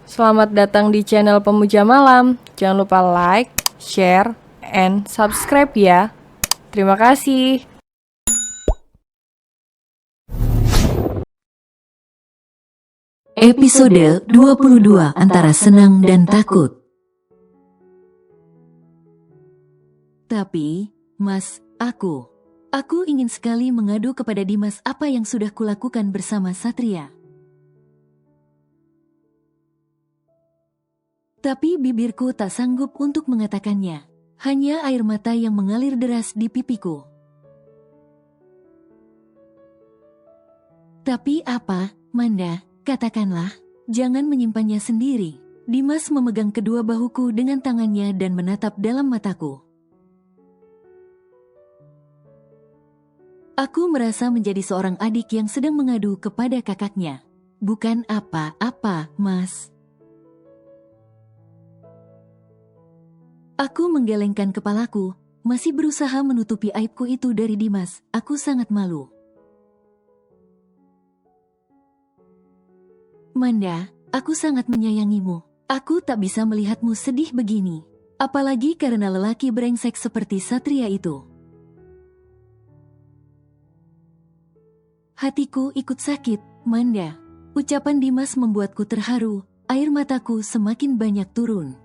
Selamat datang di channel Pemuja Malam. Jangan lupa like, share, and subscribe ya. Terima kasih. Episode 22 antara senang dan takut. Tapi, Mas, aku ingin sekali mengadu kepada Dimas apa yang sudah kulakukan bersama Satria. Tapi bibirku tak sanggup untuk mengatakannya. Hanya air mata yang mengalir deras di pipiku. Tapi apa, Manda, katakanlah, jangan menyimpannya sendiri. Dimas memegang kedua bahuku dengan tangannya dan menatap dalam mataku. Aku merasa menjadi seorang adik yang sedang mengadu kepada kakaknya. Bukan apa-apa, Mas. Aku menggelengkan kepalaku, masih berusaha menutupi aibku itu dari Dimas. Aku sangat malu. Manda, aku sangat menyayangimu. Aku tak bisa melihatmu sedih begini. Apalagi karena lelaki brengsek seperti Satria itu. Hatiku ikut sakit, Manda. Ucapan Dimas membuatku terharu, air mataku semakin banyak turun.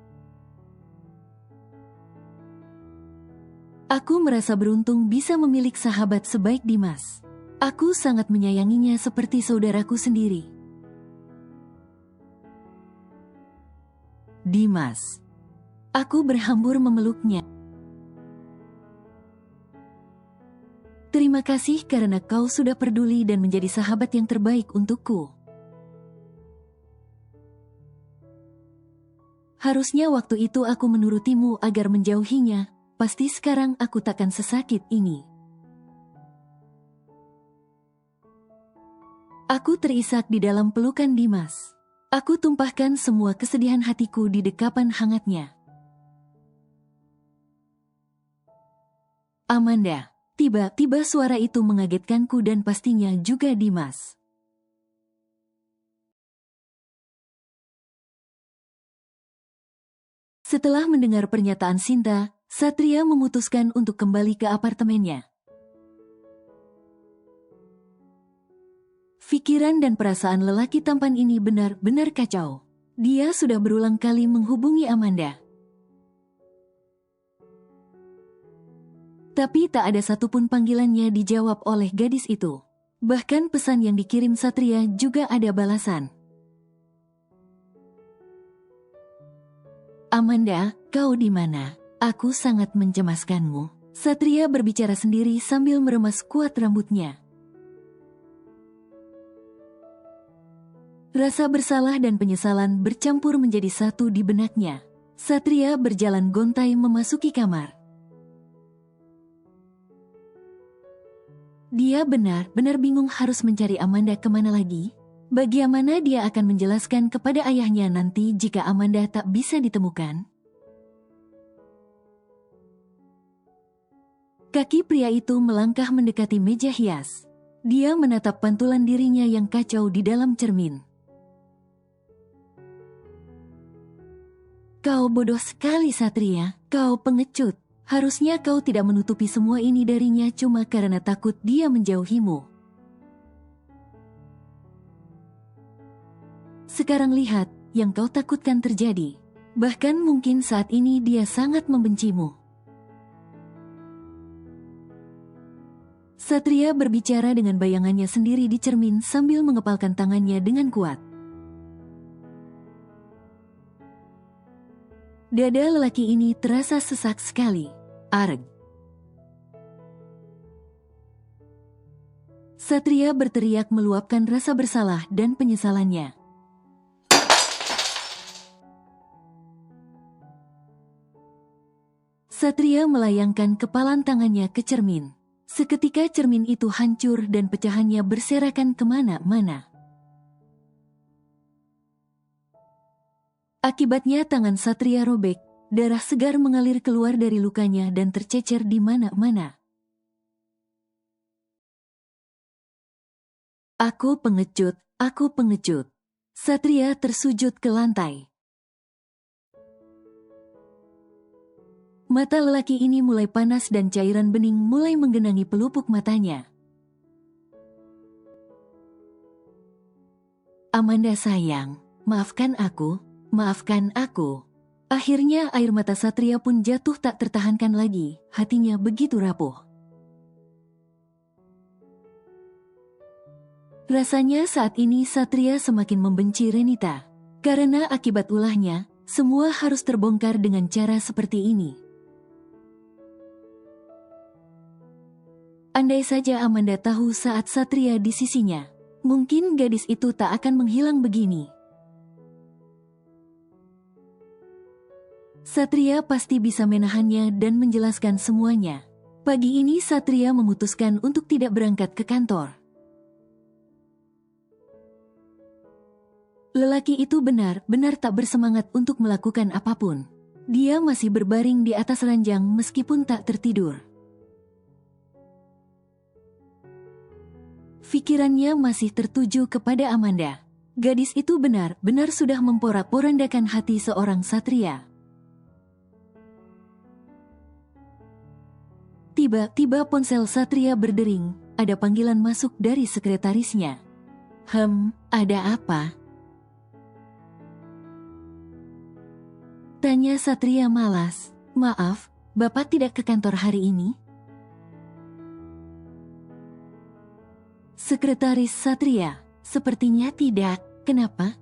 Aku merasa beruntung bisa memiliki sahabat sebaik Dimas. Aku sangat menyayanginya seperti saudaraku sendiri. Dimas. Aku berhambur memeluknya. Terima kasih karena kau sudah peduli dan menjadi sahabat yang terbaik untukku. Harusnya waktu itu aku menurutimu agar menjauhinya. Pasti sekarang aku takkan sesakit ini. Aku terisak di dalam pelukan Dimas. Aku tumpahkan semua kesedihan hatiku di dekapan hangatnya. Amanda, tiba-tiba suara itu mengagetkanku dan pastinya juga Dimas. Setelah mendengar pernyataan Sinta, Satria memutuskan untuk kembali ke apartemennya. Pikiran dan perasaan lelaki tampan ini benar-benar kacau. Dia sudah berulang kali menghubungi Amanda. Tapi tak ada satupun panggilannya dijawab oleh gadis itu. Bahkan pesan yang dikirim Satria juga ada balasan. Amanda, kau di mana? Aku sangat mencemaskanmu. Satria berbicara sendiri sambil meremas kuat rambutnya. Rasa bersalah dan penyesalan bercampur menjadi satu di benaknya. Satria berjalan gontai memasuki kamar. Dia benar-benar bingung harus mencari Amanda kemana lagi. Bagaimana dia akan menjelaskan kepada ayahnya nanti jika Amanda tak bisa ditemukan? Kaki pria itu melangkah mendekati meja hias. Dia menatap pantulan dirinya yang kacau di dalam cermin. Kau bodoh sekali, Satria. Kau pengecut. Harusnya kau tidak menutupi semua ini darinya cuma karena takut dia menjauhimu. Sekarang lihat, yang kau takutkan terjadi. Bahkan mungkin saat ini dia sangat membencimu. Satria berbicara dengan bayangannya sendiri di cermin sambil mengepalkan tangannya dengan kuat. Dada lelaki ini terasa sesak sekali. Arg. Satria berteriak meluapkan rasa bersalah dan penyesalannya. Satria melayangkan kepalan tangannya ke cermin. Seketika cermin itu hancur dan pecahannya berserakan kemana-mana. Akibatnya tangan Satria robek, darah segar mengalir keluar dari lukanya dan tercecer di mana-mana. Aku pengecut, aku pengecut. Satria tersujud ke lantai. Mata lelaki ini mulai panas dan cairan bening mulai menggenangi pelupuk matanya. Amanda sayang, maafkan aku, maafkan aku. Akhirnya air mata Satria pun jatuh tak tertahankan lagi, hatinya begitu rapuh. Rasanya saat ini Satria semakin membenci Renita. Karena akibat ulahnya, semua harus terbongkar dengan cara seperti ini. Andai saja Amanda tahu saat Satria di sisinya, mungkin gadis itu tak akan menghilang begini. Satria pasti bisa menahannya dan menjelaskan semuanya. Pagi ini Satria memutuskan untuk tidak berangkat ke kantor. Lelaki itu benar-benar tak bersemangat untuk melakukan apapun. Dia masih berbaring di atas ranjang meskipun tak tertidur. Pikirannya masih tertuju kepada Amanda. Gadis itu benar-benar sudah memporak-porandakan hati seorang satria. Tiba-tiba ponsel Satria berdering, ada panggilan masuk dari sekretarisnya. Ada apa? Tanya Satria malas. Maaf, Bapak tidak ke kantor hari ini? Sekretaris Satria, sepertinya tidak. Kenapa?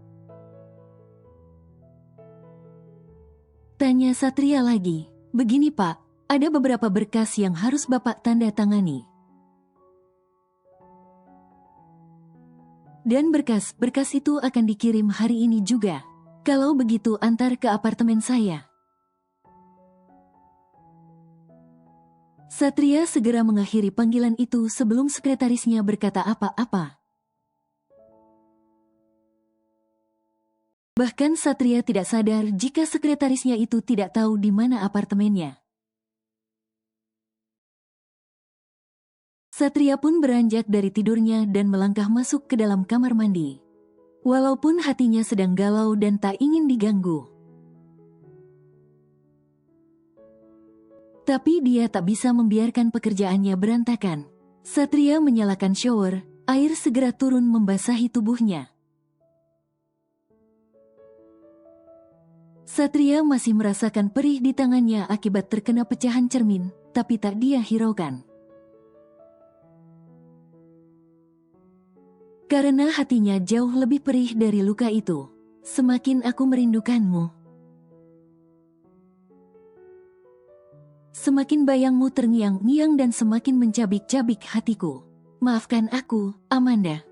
Tanya Satria lagi. Begini Pak, ada beberapa berkas yang harus Bapak tanda tangani. Dan berkas itu akan dikirim hari ini juga. Kalau begitu antar ke apartemen saya. Satria segera mengakhiri panggilan itu sebelum sekretarisnya berkata apa-apa. Bahkan Satria tidak sadar jika sekretarisnya itu tidak tahu di mana apartemennya. Satria pun beranjak dari tidurnya dan melangkah masuk ke dalam kamar mandi. Walaupun hatinya sedang galau dan tak ingin diganggu. Tapi dia tak bisa membiarkan pekerjaannya berantakan. Satria menyalakan shower, air segera turun membasahi tubuhnya. Satria masih merasakan perih di tangannya akibat terkena pecahan cermin, tapi tak dia hiraukan. Karena hatinya jauh lebih perih dari luka itu. Semakin aku merindukanmu. Semakin bayangmu terngiang-ngiang dan semakin mencabik-cabik hatiku. Maafkan aku, Amanda.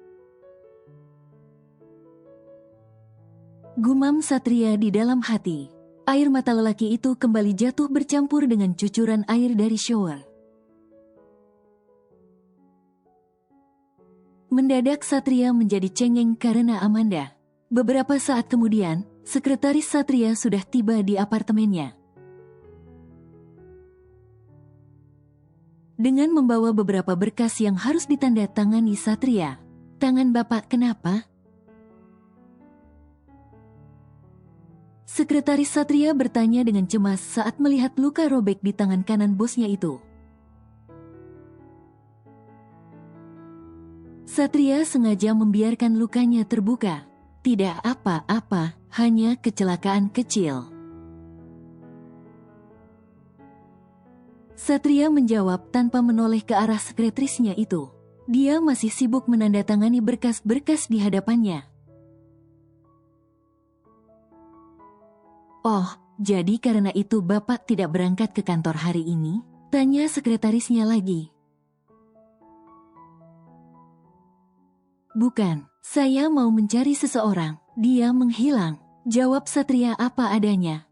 Gumam Satria di dalam hati. Air mata lelaki itu kembali jatuh bercampur dengan cucuran air dari shower. Mendadak Satria menjadi cengeng karena Amanda. Beberapa saat kemudian, sekretaris Satria sudah tiba di apartemennya. Dengan membawa beberapa berkas yang harus ditandatangani Satria. Tangan Bapak kenapa? Sekretaris Satria bertanya dengan cemas saat melihat luka robek di tangan kanan bosnya itu. Satria sengaja membiarkan lukanya terbuka. Tidak apa-apa, hanya kecelakaan kecil. Satria menjawab tanpa menoleh ke arah sekretarisnya itu. Dia masih sibuk menandatangani berkas-berkas di hadapannya. Oh, jadi karena itu Bapak tidak berangkat ke kantor hari ini? Tanya sekretarisnya lagi. Bukan, saya mau mencari seseorang. Dia menghilang. Jawab Satria apa adanya.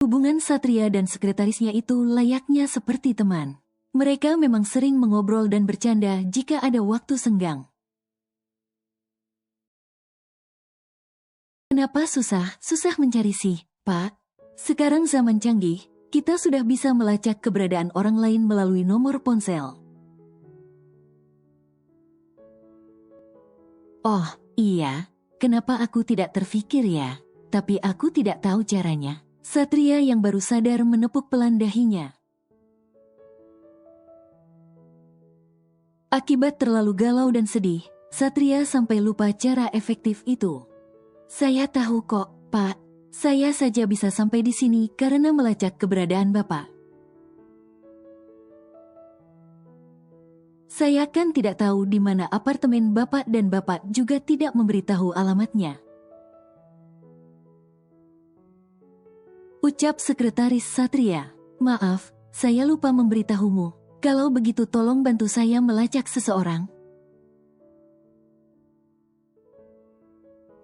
Hubungan Satria dan sekretarisnya itu layaknya seperti teman. Mereka memang sering mengobrol dan bercanda jika ada waktu senggang. Kenapa susah mencari sih, Pak? Sekarang zaman canggih, kita sudah bisa melacak keberadaan orang lain melalui nomor ponsel. Oh, iya. Kenapa aku tidak terfikir ya? Tapi aku tidak tahu caranya. Satria yang baru sadar menepuk pelan dahinya. Akibat terlalu galau dan sedih, Satria sampai lupa cara efektif itu. Saya tahu kok, Pak. Saya saja bisa sampai di sini karena melacak keberadaan Bapak. Saya kan tidak tahu di mana apartemen Bapak dan Bapak juga tidak memberitahu alamatnya. Ucap Sekretaris Satria. Maaf, saya lupa memberitahumu. Kalau begitu tolong bantu saya melacak seseorang.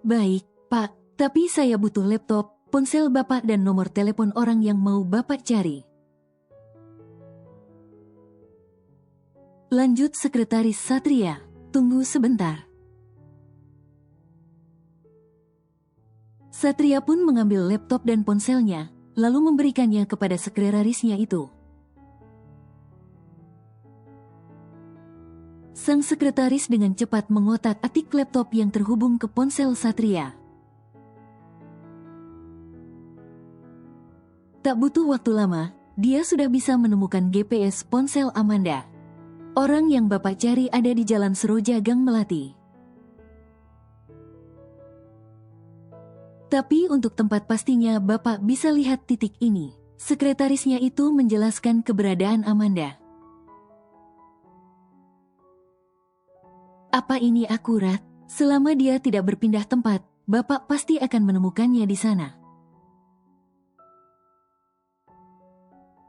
Baik, Pak. Tapi saya butuh laptop, ponsel Bapak dan nomor telepon orang yang mau Bapak cari. Lanjut Sekretaris Satria. Tunggu sebentar. Satria pun mengambil laptop dan ponselnya, lalu memberikannya kepada sekretarisnya itu. Sang sekretaris dengan cepat mengotak-atik laptop yang terhubung ke ponsel Satria. Tak butuh waktu lama, dia sudah bisa menemukan GPS ponsel Amanda. Orang yang Bapak cari ada di Jalan Seroja Gang Melati. Tapi untuk tempat pastinya Bapak bisa lihat titik ini. Sekretarisnya itu menjelaskan keberadaan Amanda. Apa ini akurat? Selama dia tidak berpindah tempat, Bapak pasti akan menemukannya di sana.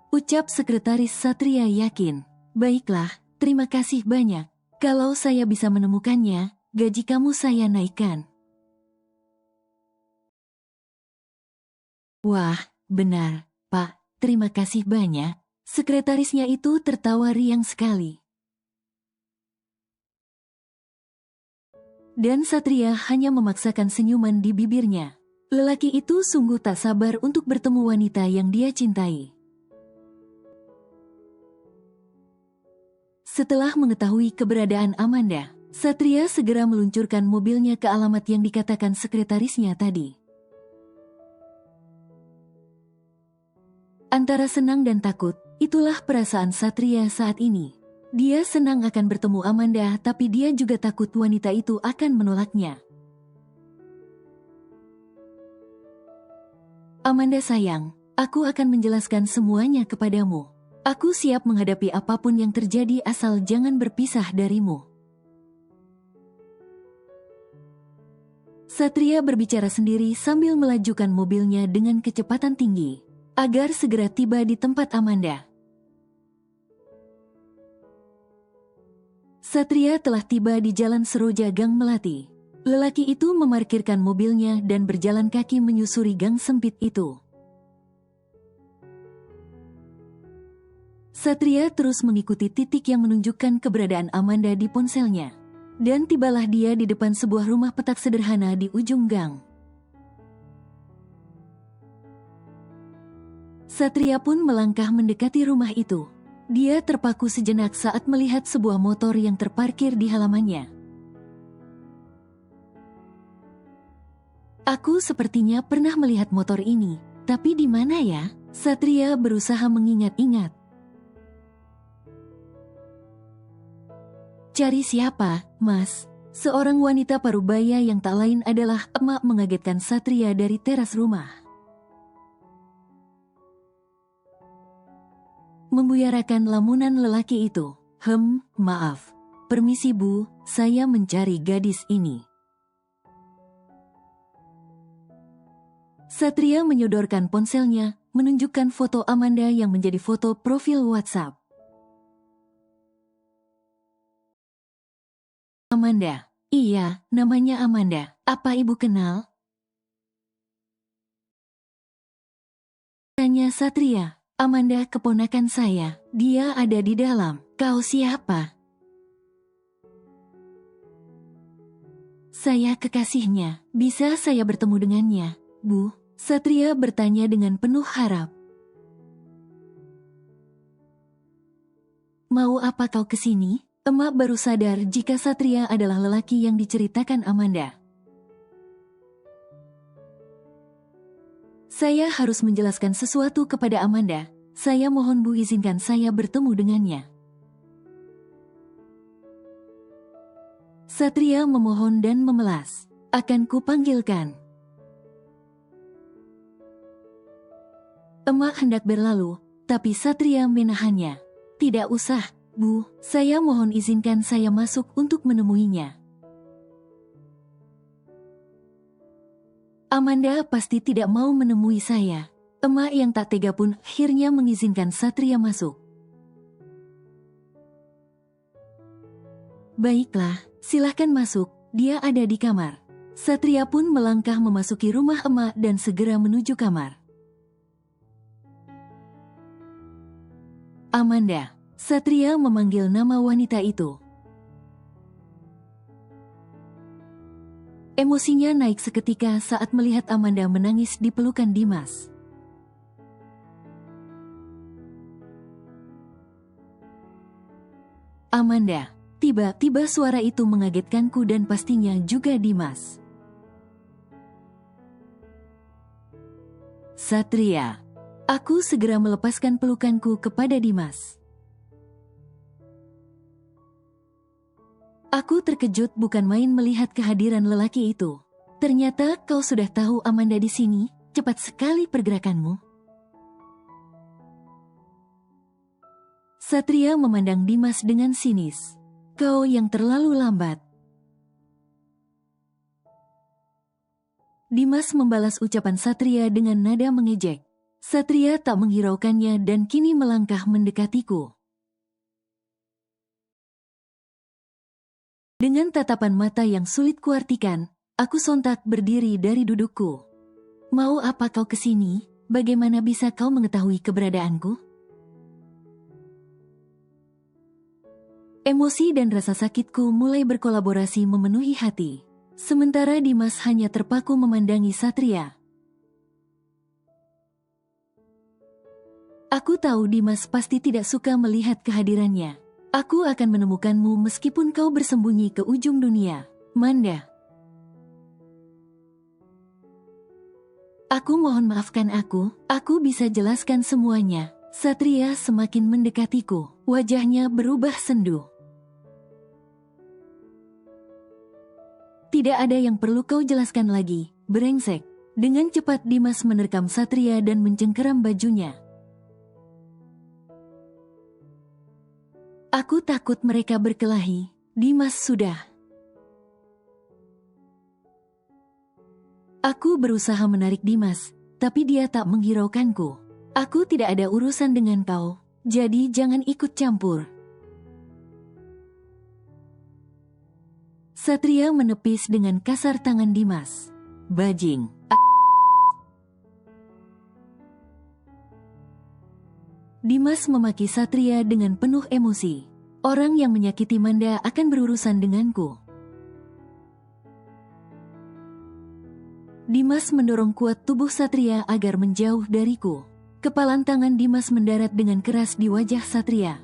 Ucap Sekretaris Satria yakin. Baiklah, terima kasih banyak. Kalau saya bisa menemukannya, gaji kamu saya naikkan. Wah, benar, Pak. Terima kasih banyak. Sekretarisnya itu tertawa riang sekali. Dan Satria hanya memaksakan senyuman di bibirnya. Lelaki itu sungguh tak sabar untuk bertemu wanita yang dia cintai. Setelah mengetahui keberadaan Amanda, Satria segera meluncurkan mobilnya ke alamat yang dikatakan sekretarisnya tadi. Antara senang dan takut, itulah perasaan Satria saat ini. Dia senang akan bertemu Amanda, tapi dia juga takut wanita itu akan menolaknya. Amanda sayang, aku akan menjelaskan semuanya kepadamu. Aku siap menghadapi apapun yang terjadi asal jangan berpisah darimu. Satria berbicara sendiri sambil melajukan mobilnya dengan kecepatan tinggi, agar segera tiba di tempat Amanda. Satria telah tiba di Jalan Seroja Gang Melati. Lelaki itu memarkirkan mobilnya dan berjalan kaki menyusuri gang sempit itu. Satria terus mengikuti titik yang menunjukkan keberadaan Amanda di ponselnya. Dan tibalah dia di depan sebuah rumah petak sederhana di ujung gang. Satria pun melangkah mendekati rumah itu. Dia terpaku sejenak saat melihat sebuah motor yang terparkir di halamannya. Aku sepertinya pernah melihat motor ini, tapi di mana ya? Satria berusaha mengingat-ingat. Cari siapa, Mas? Seorang wanita parubaya yang tak lain adalah emak mengagetkan Satria dari teras rumah. Membuyarakan lamunan lelaki itu. Maaf. Permisi Bu, saya mencari gadis ini. Satria menyodorkan ponselnya, menunjukkan foto Amanda yang menjadi foto profil WhatsApp. Amanda. Iya, namanya Amanda. Apa Ibu kenal? Tanya Satria. Amanda keponakan saya, dia ada di dalam. Kau siapa? Saya kekasihnya, bisa saya bertemu dengannya, Bu? Satria bertanya dengan penuh harap. Mau apa kau kesini? Emak baru sadar jika Satria adalah lelaki yang diceritakan Amanda. Saya harus menjelaskan sesuatu kepada Amanda. Saya mohon Bu izinkan saya bertemu dengannya. Satria memohon dan memelas. Akan kupanggilkan. Emak hendak berlalu, tapi Satria menahannya. Tidak usah, Bu, saya mohon izinkan saya masuk untuk menemuinya. Amanda pasti tidak mau menemui saya. Emak yang tak tega pun akhirnya mengizinkan Satria masuk. Baiklah, silahkan masuk, dia ada di kamar. Satria pun melangkah memasuki rumah emak dan segera menuju kamar. Amanda, Satria memanggil nama wanita itu. Emosinya naik seketika saat melihat Amanda menangis di pelukan Dimas. Amanda, tiba-tiba suara itu mengagetkanku dan pastinya juga Dimas. Satria, aku segera melepaskan pelukanku kepada Dimas. Aku terkejut bukan main melihat kehadiran lelaki itu. Ternyata kau sudah tahu Amanda di sini, cepat sekali pergerakanmu. Satria memandang Dimas dengan sinis. Kau yang terlalu lambat. Dimas membalas ucapan Satria dengan nada mengejek. Satria tak menghiraukannya dan kini melangkah mendekatiku. Dengan tatapan mata yang sulit kuartikan, aku sontak berdiri dari dudukku. Mau apa kau kesini? Bagaimana bisa kau mengetahui keberadaanku? Emosi dan rasa sakitku mulai berkolaborasi memenuhi hati. Sementara Dimas hanya terpaku memandangi Satria. Aku tahu Dimas pasti tidak suka melihat kehadirannya. Aku akan menemukanmu meskipun kau bersembunyi ke ujung dunia, Manda. Aku mohon maafkan aku bisa jelaskan semuanya. Satria semakin mendekatiku, wajahnya berubah sendu. Tidak ada yang perlu kau jelaskan lagi, brengsek. Dengan cepat Dimas menerkam Satria dan mencengkeram bajunya. Aku takut mereka berkelahi. Dimas sudah. Aku berusaha menarik Dimas, tapi dia tak menghiraukanku. Aku tidak ada urusan dengan kau, jadi jangan ikut campur. Satria menepis dengan kasar tangan Dimas. Bajing. Dimas memaki Satria dengan penuh emosi. Orang yang menyakiti Manda akan berurusan denganku. Dimas mendorong kuat tubuh Satria agar menjauh dariku. Kepalan tangan Dimas mendarat dengan keras di wajah Satria.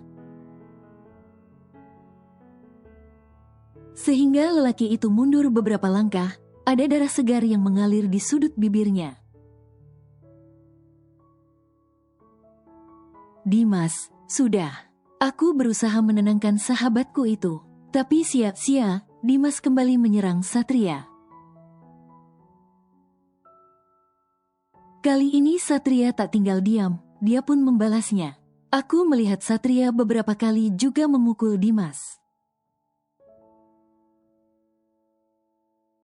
Sehingga lelaki itu mundur beberapa langkah, ada darah segar yang mengalir di sudut bibirnya. Dimas, sudah. Aku berusaha menenangkan sahabatku itu. Tapi sia-sia, Dimas kembali menyerang Satria. Kali ini Satria tak tinggal diam, dia pun membalasnya. Aku melihat Satria beberapa kali juga memukul Dimas.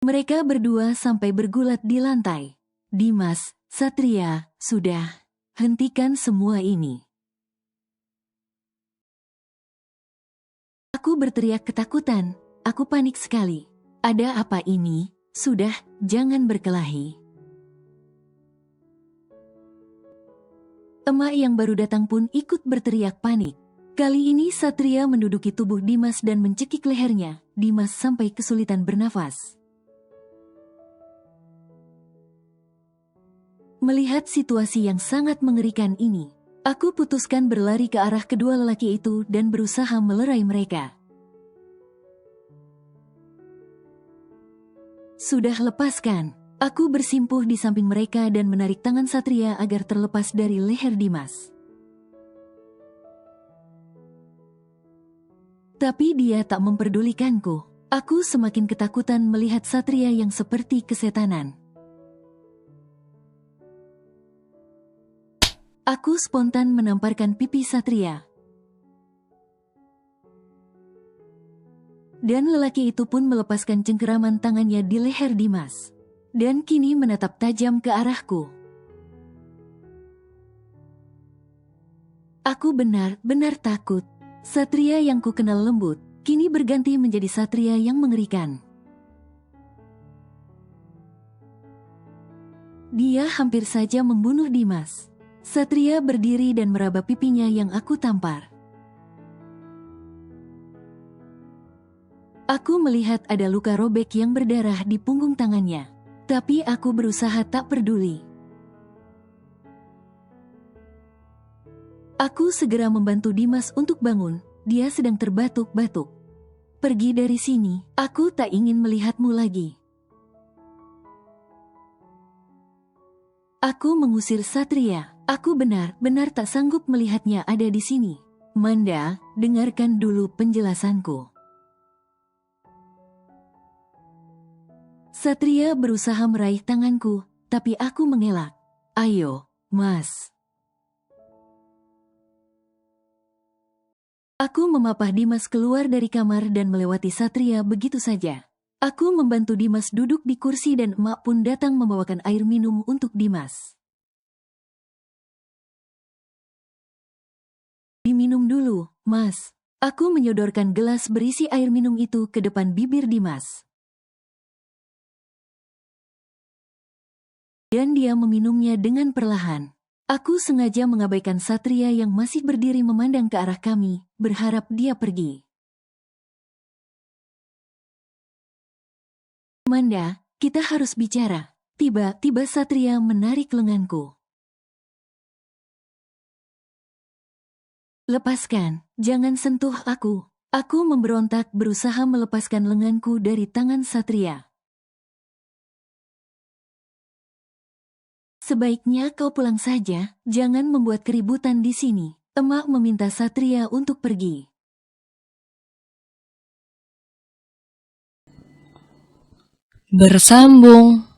Mereka berdua sampai bergulat di lantai. Dimas, Satria, sudah. Hentikan semua ini. Aku berteriak ketakutan. Aku panik sekali. Ada apa ini? Sudah, jangan berkelahi. Emak yang baru datang pun ikut berteriak panik. Kali ini Satria menduduki tubuh Dimas dan mencekik lehernya. Dimas sampai kesulitan bernafas. Melihat situasi yang sangat mengerikan ini, aku putuskan berlari ke arah kedua lelaki itu dan berusaha melerai mereka. Sudah lepaskan. Aku bersimpuh di samping mereka dan menarik tangan Satria agar terlepas dari leher Dimas. Tapi dia tak memperdulikanku. Aku semakin ketakutan melihat Satria yang seperti kesetanan. Aku spontan menamparkan pipi Satria. Dan lelaki itu pun melepaskan cengkeraman tangannya di leher Dimas. Dan kini menatap tajam ke arahku. Aku benar-benar takut. Satria yang ku kenal lembut, kini berganti menjadi Satria yang mengerikan. Dia hampir saja membunuh Dimas. Satria berdiri dan meraba pipinya yang aku tampar. Aku melihat ada luka robek yang berdarah di punggung tangannya. Tapi aku berusaha tak peduli. Aku segera membantu Dimas untuk bangun. Dia sedang terbatuk-batuk. Pergi dari sini, aku tak ingin melihatmu lagi. Aku mengusir Satria. Aku benar-benar tak sanggup melihatnya ada di sini. Manda, dengarkan dulu penjelasanku. Satria berusaha meraih tanganku, tapi aku mengelak. Ayo, Mas. Aku memapah Dimas keluar dari kamar dan melewati Satria begitu saja. Aku membantu Dimas duduk di kursi dan emak pun datang membawakan air minum untuk Dimas. Diminum dulu, Mas. Aku menyodorkan gelas berisi air minum itu ke depan bibir Dimas. Dan dia meminumnya dengan perlahan. Aku sengaja mengabaikan Satria yang masih berdiri memandang ke arah kami, berharap dia pergi. Manda, kita harus bicara. Tiba-tiba Satria menarik lenganku. Lepaskan, jangan sentuh aku. Aku memberontak berusaha melepaskan lenganku dari tangan Satria. Sebaiknya kau pulang saja, jangan membuat keributan di sini. Emak meminta Satria untuk pergi. Bersambung.